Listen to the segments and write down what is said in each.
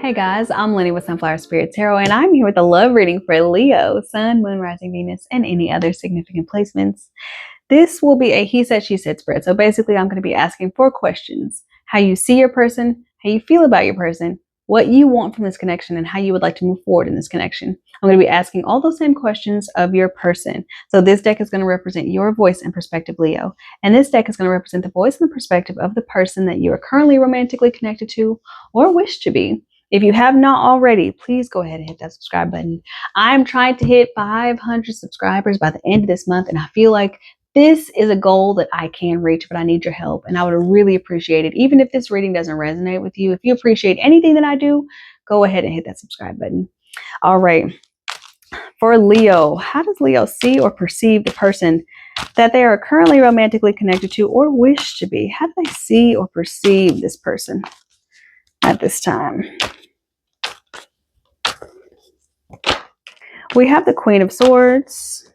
Hey guys, I'm Lynnie with Sunflower Spirit Tarot, and I'm here with a love reading for Leo, Sun, Moon, Rising, Venus, and any other significant placements. This will be a he said, she said spread. So basically, I'm going to be asking 4 questions: how you see your person, how you feel about your person, what you want from this connection, and how you would like to move forward in this connection. I'm going to be asking all those same questions of your person. So this deck is going to represent your voice and perspective, Leo. And this deck is going to represent the voice and the perspective of the person that you are currently romantically connected to or wish to be. If you have not already, please go ahead and hit that subscribe button. I'm trying to hit 500 subscribers by the end of this month, and I feel like this is a goal that I can reach, but I need your help, and I would really appreciate it. Even if this reading doesn't resonate with you, if you appreciate anything that I do, go ahead and hit that subscribe button. All right. For Leo, how does Leo see or perceive the person that they are currently romantically connected to or wish to be? How do they see or perceive this person at this time? We have the Queen of Swords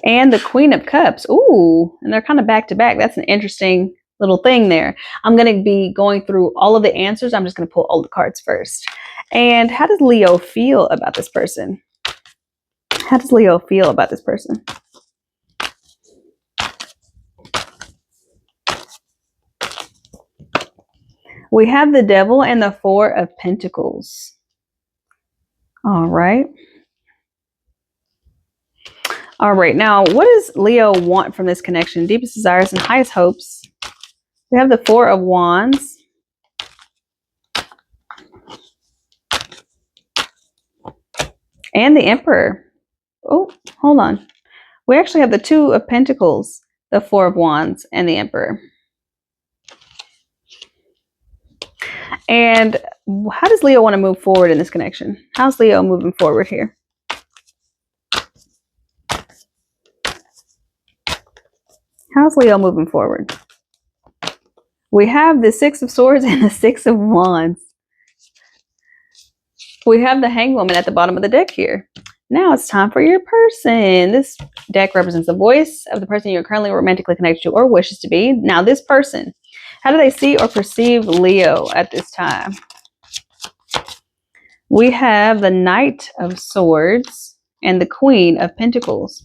and the Queen of Cups. Ooh, and they're kind of back to back. That's an interesting little thing there. I'm going to be going through all of the answers. I'm just going to pull all the cards first. And how does Leo feel about this person? How does Leo feel about this person? We have the Devil and the Four of Pentacles. All right. All right. Now, what does Leo want from this connection? Deepest desires and highest hopes. We have the Four of Wands. And the Emperor. Oh, hold on. We actually have the Two of Pentacles, the Four of Wands, and the Emperor. And how does Leo want to move forward in this connection? How's Leo moving forward here? How's Leo moving forward? We have the Six of Swords and the Six of Wands. We have the Hanged Woman at the bottom of the deck here. Now it's time for your person. This deck represents the voice of the person you're currently romantically connected to or wishes to be. Now this person, how do they see or perceive Leo at this time? We have the Knight of Swords and the Queen of Pentacles.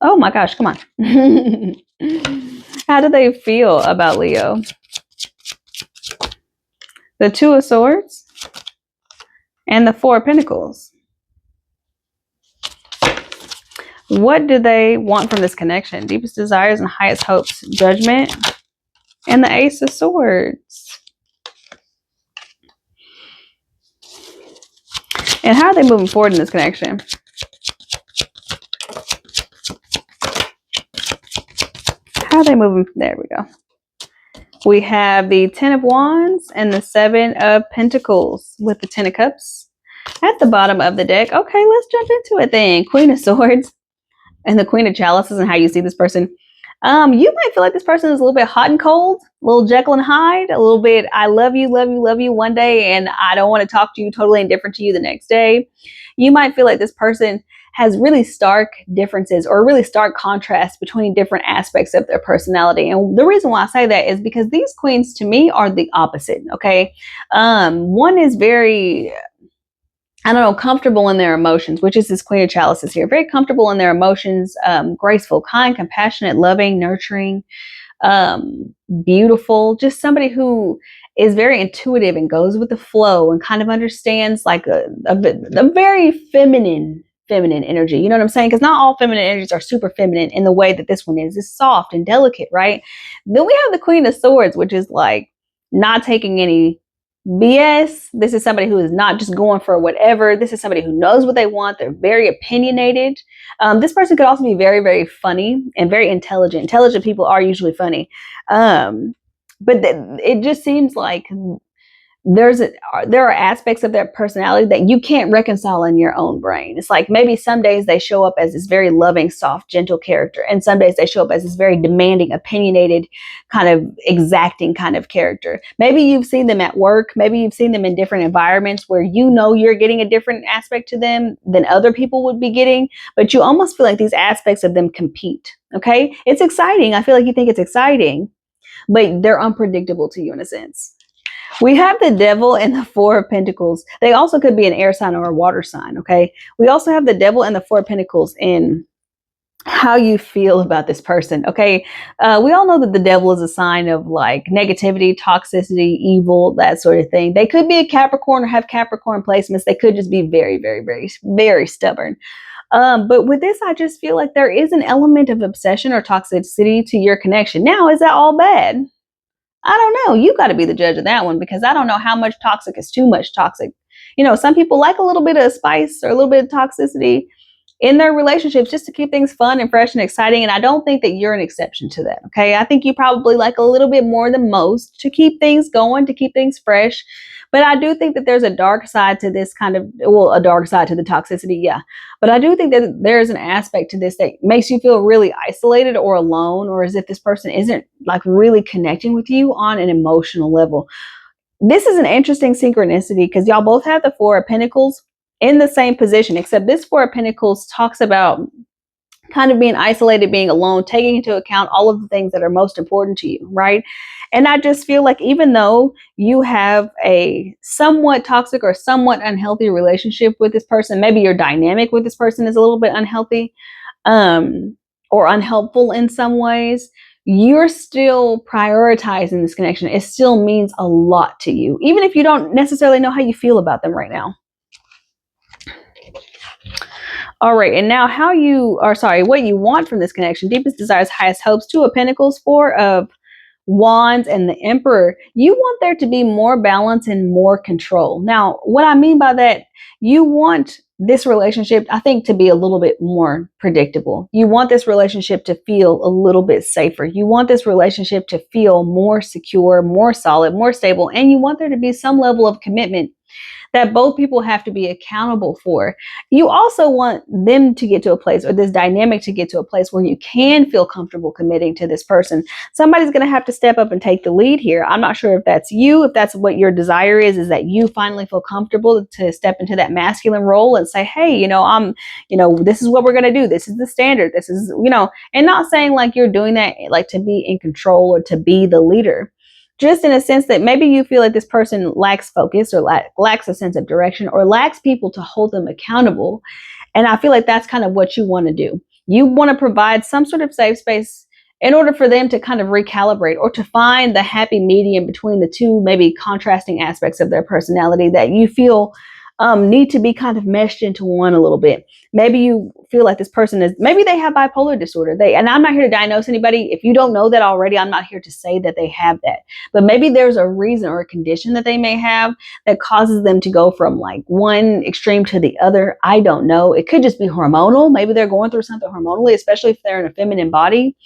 Oh my gosh, come on. How do they feel about Leo? The Two of Swords and the Four of Pentacles. What do they want from this connection? Deepest desires and highest hopes. Judgment and the Ace of Swords. And how are they moving forward in this connection? How are they moving? There we go. We have the Ten of Wands and the Seven of Pentacles with the Ten of Cups at the bottom of the deck. Okay, let's jump into it then. Queen of Swords and the Queen of Chalices and how you see this person. You might feel like this person is a little bit hot and cold, a little Jekyll and Hyde, a little bit I love you, love you, love you one day, and I don't want to talk to you, totally indifferent to you the next day. You might feel like this person has really stark differences or really stark contrast between different aspects of their personality. And the reason why I say that is because these queens to me are the opposite, okay? One is very, I don't know, comfortable in their emotions, which is this Queen of Chalices here. Very comfortable in their emotions, graceful, kind, compassionate, loving, nurturing, beautiful. Just somebody who is very intuitive and goes with the flow and kind of understands like a very feminine energy. You know what I'm saying? Because not all feminine energies are super feminine in the way that this one is. It's soft and delicate, right? Then we have the Queen of Swords, which is like not taking any BS. This is somebody who is not just going for whatever. This is somebody who knows what they want. They're very opinionated. This person could also be very, very funny and very intelligent. Intelligent people are usually funny. But it just seems like there are aspects of their personality that you can't reconcile in your own brain. It's like maybe some days they show up as this very loving, soft, gentle character, and some days they show up as this very demanding, opinionated, kind of exacting kind of character. Maybe you've seen them at work. Maybe you've seen them in different environments where you know you're getting a different aspect to them than other people would be getting, but you almost feel like these aspects of them compete. Okay, it's exciting. I feel like you think it's exciting. but they're unpredictable to you in a sense. We have the devil and the four of pentacles. They also could be an air sign or a water sign, okay? We also have the devil and the four of pentacles in how you feel about this person, okay? We all know that the devil is a sign of like negativity, toxicity, evil, that sort of thing. They could be a Capricorn or have Capricorn placements. They could just be very, very, very, very stubborn. But with this, I just feel like there is an element of obsession or toxicity to your connection. Now, is that all bad? I don't know. You got to be the judge of that one, because I don't know how much toxic is too much toxic. You know, some people like a little bit of spice or a little bit of toxicity in their relationships just to keep things fun and fresh and exciting. And I don't think that you're an exception to that. Okay. I think you probably like a little bit more than most to keep things going, to keep things fresh. But I do think that there's a dark side to this kind of, well, a dark side to the toxicity. Yeah. But I do think that there's an aspect to this that makes you feel really isolated or alone, or as if this person isn't like really connecting with you on an emotional level. This is an interesting synchronicity because y'all both have the Four of Pentacles in the same position, except this Four of Pentacles talks about kind of being isolated, being alone, taking into account all of the things that are most important to you, right? And I just feel like even though you have a somewhat toxic or somewhat unhealthy relationship with this person, maybe your dynamic with this person is a little bit unhealthy, or unhelpful in some ways, you're still prioritizing this connection. It still means a lot to you, even if you don't necessarily know how you feel about them right now. All right, and now what you want from this connection. Deepest desires, highest hopes. Two of Pentacles, Four of Wands, and the Emperor. You want there to be more balance and more control. Now, what I mean by that, you want this relationship, I think, to be a little bit more predictable. You want this relationship to feel a little bit safer. You want this relationship to feel more secure, more solid, more stable, and you want there to be some level of commitment that both people have to be accountable for. You also want them to get to a place, or this dynamic to get to a place where you can feel comfortable committing to this person. Somebody's going to have to step up and take the lead here. I'm not sure if that's you, if that's what your desire is that you finally feel comfortable to step into that masculine role and say, hey, this is what we're going to do. This is the standard. This is, and not saying like you're doing that like to be in control or to be the leader. Just in a sense that maybe you feel like this person lacks focus or lacks a sense of direction or lacks people to hold them accountable. And I feel like that's kind of what you want to do. You want to provide some sort of safe space in order for them to kind of recalibrate or to find the happy medium between the two maybe contrasting aspects of their personality that you feel need to be kind of meshed into one a little bit. Maybe you feel like this person maybe they have bipolar disorder. And I'm not here to diagnose anybody. If you don't know that already, I'm not here to say that they have that. But maybe there's a reason or a condition that they may have that causes them to go from like one extreme to the other. I don't know. It could just be hormonal. Maybe they're going through something hormonally, especially if they're in a feminine body.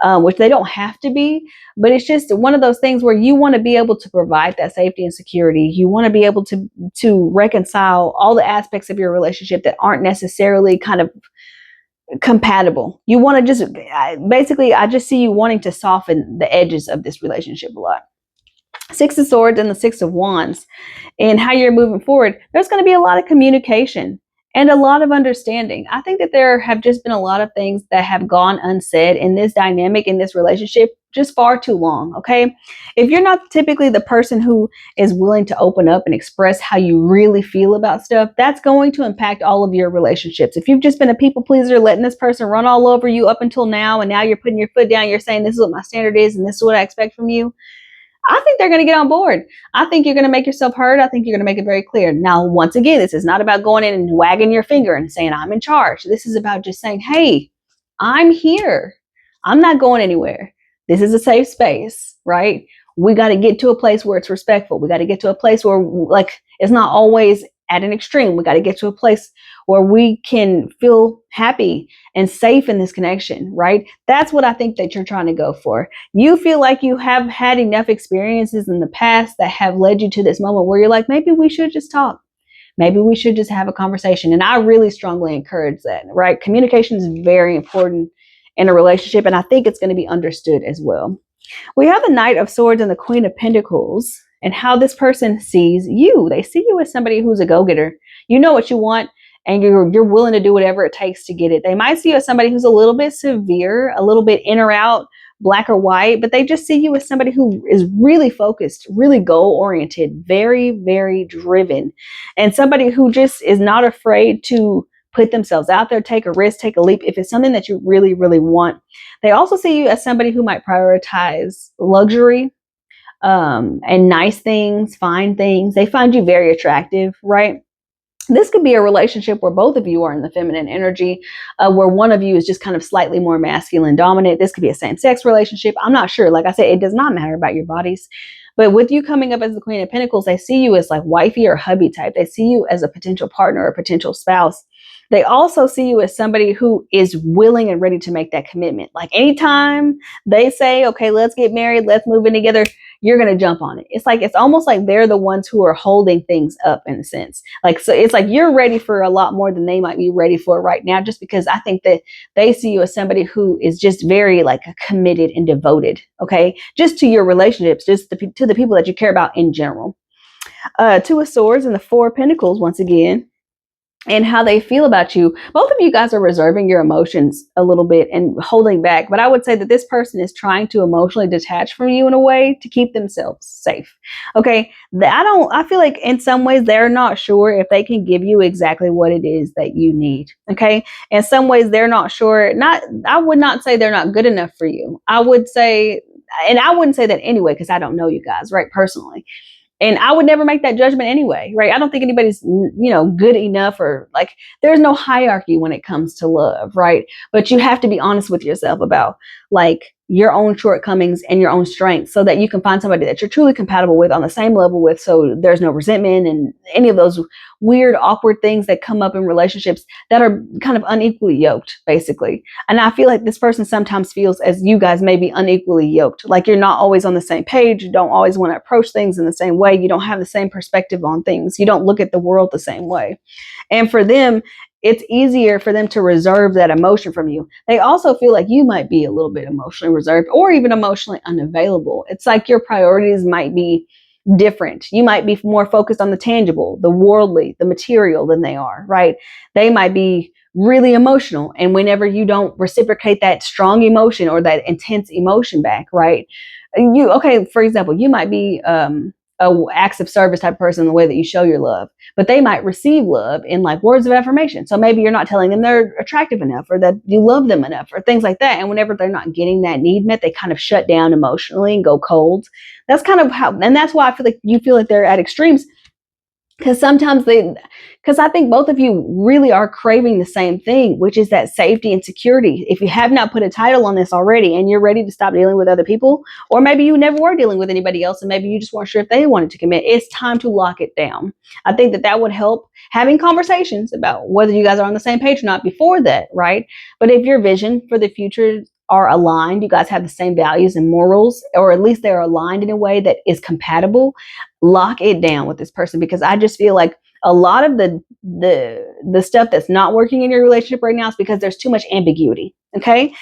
Which they don't have to be, but it's just one of those things where you want to be able to provide that safety and security. You want to be able to reconcile all the aspects of your relationship that aren't necessarily kind of compatible. You want to I just see you wanting to soften the edges of this relationship a lot. Six of Swords and the Six of Wands, and how you're moving forward, there's going to be a lot of communication and a lot of understanding. I think that there have just been a lot of things that have gone unsaid in this dynamic, in this relationship, just far too long, okay? If you're not typically the person who is willing to open up and express how you really feel about stuff, that's going to impact all of your relationships. If you've just been a people pleaser, letting this person run all over you up until now, and now you're putting your foot down, you're saying this is what my standard is and this is what I expect from you, I think they're going to get on board. I think you're going to make yourself heard. I think you're going to make it very clear. Now, once again, this is not about going in and wagging your finger and saying, I'm in charge. This is about just saying, hey, I'm here. I'm not going anywhere. This is a safe space, right? We got to get to a place where it's respectful. We got to get to a place where like it's not always at an extreme. We got to get to a place where we can feel happy and safe in this connection, right? That's what I think that you're trying to go for. You feel like you have had enough experiences in the past that have led you to this moment where you're like, maybe we should just talk. Maybe we should just have a conversation. And I really strongly encourage that, right? Communication is very important in a relationship, and I think it's going to be understood as well. We have the Knight of Swords and the Queen of Pentacles, and how this person sees you. They see you as somebody who's a go-getter. You know what you want, and you're willing to do whatever it takes to get it. They might see you as somebody who's a little bit severe, a little bit in or out, black or white, but they just see you as somebody who is really focused, really goal oriented, very, very driven, and somebody who just is not afraid to put themselves out there, take a risk, take a leap if it's something that you really, really want. They also see you as somebody who might prioritize luxury, and nice things, fine things. They find you very attractive, right? This could be a relationship where both of you are in the feminine energy, where one of you is just kind of slightly more masculine dominant. This could be a same-sex relationship. I'm not sure. Like I said, it does not matter about your bodies. But with you coming up as the Queen of Pentacles, they see you as like wifey or hubby type. They see you as a potential partner or potential spouse. They also see you as somebody who is willing and ready to make that commitment. Like anytime they say, okay, let's get married, let's move in together, you're going to jump on it. It's almost like they're the ones who are holding things up in a sense. Like, so it's like you're ready for a lot more than they might be ready for right now, just because I think that they see you as somebody who is just very like committed and devoted. Okay. Just to your relationships, just to the people that you care about in general. Two of Swords and the Four of Pentacles once again. And how they feel about you. Both of you guys are reserving your emotions a little bit and holding back. But I would say that this person is trying to emotionally detach from you in a way to keep themselves safe. Okay. I feel like in some ways they're not sure if they can give you exactly what it is that you need. Okay. In some ways they're not sure. I would not say they're not good enough for you. I would say, and I wouldn't say that anyway, because I don't know you guys, right? Personally. And I would never make that judgment anyway, right? I don't think anybody's, good enough, or like there's no hierarchy when it comes to love, right? But you have to be honest with yourself about like your own shortcomings and your own strengths so that you can find somebody that you're truly compatible with, on the same level with, so there's no resentment and any of those weird, awkward things that come up in relationships that are kind of unequally yoked, basically. And I feel like this person sometimes feels as you guys may be unequally yoked, like you're not always on the same page, you don't always want to approach things in the same way, you don't have the same perspective on things, you don't look at the world the same way. And for them, it's easier for them to reserve that emotion from you. They also feel like you might be a little bit emotionally reserved or even emotionally unavailable. It's like your priorities might be different. You might be more focused on the tangible, the worldly, the material than they are, right? They might be really emotional. And whenever you don't reciprocate that strong emotion or that intense emotion back, right? For example, you might be a acts of service type of person in the way that you show your love, but they might receive love in like words of affirmation. So maybe you're not telling them they're attractive enough or that you love them enough or things like that. And whenever they're not getting that need met, they kind of shut down emotionally and go cold. That's kind of how, and that's why I feel like you feel like they're at extremes. Because I think both of you really are craving the same thing, which is that safety and security. If you have not put a title on this already and you're ready to stop dealing with other people, or maybe you never were dealing with anybody else and maybe you just weren't sure if they wanted to commit, it's time to lock it down. I think that would help, having conversations about whether you guys are on the same page or not before that, right? But if your vision for the future are aligned, you guys have the same values and morals, or at least they're aligned in a way that is compatible, lock it down with this person, because I just feel like a lot of the stuff that's not working in your relationship right now is because there's too much ambiguity. Okay.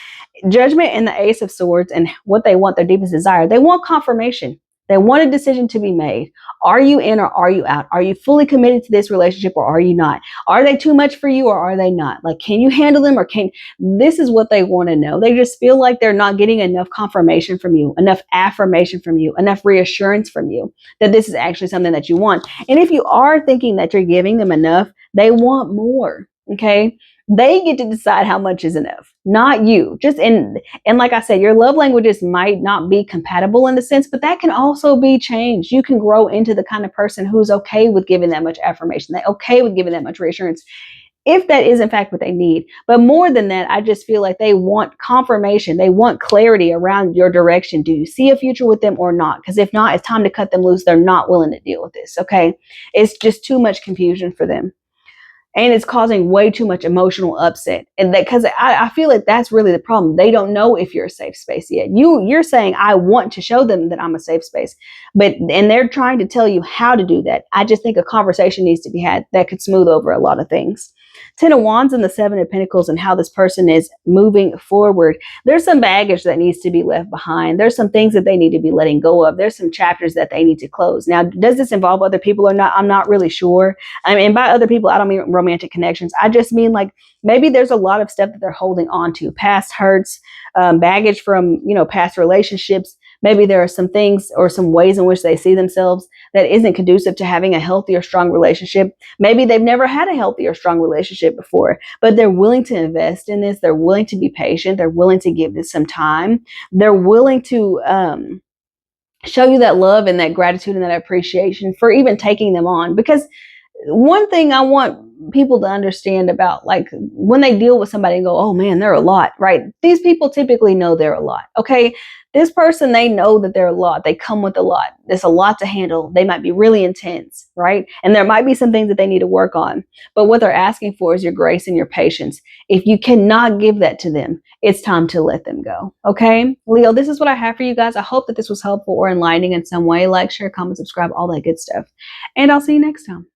Judgment and the Ace of Swords, and what they want, their deepest desire, they want confirmation. They want a decision to be made. Are you in or are you out? Are you fully committed to this relationship or are you not? Are they too much for you or are they not? Like, can you handle them this is what they want to know. They just feel like they're not getting enough confirmation from you, enough affirmation from you, enough reassurance from you that this is actually something that you want. And if you are thinking that you're giving them enough, they want more. Okay. They get to decide how much is enough, not you. And like I said, your love languages might not be compatible in the sense, but that can also be changed. You can grow into the kind of person who's okay with giving that much affirmation, they're okay with giving that much reassurance, if that is in fact what they need. But more than that, I just feel like they want confirmation. They want clarity around your direction. Do you see a future with them or not? Because if not, it's time to cut them loose. They're not willing to deal with this. Okay. It's just too much confusion for them. And it's causing way too much emotional upset. And that, because I feel like that's really the problem. They don't know if you're a safe space yet. You're saying, I want to show them that I'm a safe space, and they're trying to tell you how to do that. I just think a conversation needs to be had that could smooth over a lot of things. Ten of Wands and the Seven of Pentacles and how this person is moving forward. There's some baggage that needs to be left behind. There's some things that they need to be letting go of. There's some chapters that they need to close. Now, does this involve other people or not? I'm not really sure. I mean, by other people, I don't mean romantic connections. I just mean like maybe there's a lot of stuff that they're holding on to, past hurts, baggage from, past relationships. Maybe there are some things or some ways in which they see themselves that isn't conducive to having a healthy or strong relationship. Maybe they've never had a healthy or strong relationship before, but they're willing to invest in this. They're willing to be patient. They're willing to give this some time. They're willing to show you that love and that gratitude and that appreciation for even taking them on. Because one thing I want people to understand about, like, when they deal with somebody and go, oh man, they're a lot, right? These people typically know they're a lot. Okay. This person, they know that they're a lot. They come with a lot. There's a lot to handle. They might be really intense, right? And there might be some things that they need to work on. But what they're asking for is your grace and your patience. If you cannot give that to them, it's time to let them go. Okay, Leo, this is what I have for you guys. I hope that this was helpful or enlightening in some way. Like, share, comment, subscribe, all that good stuff. And I'll see you next time.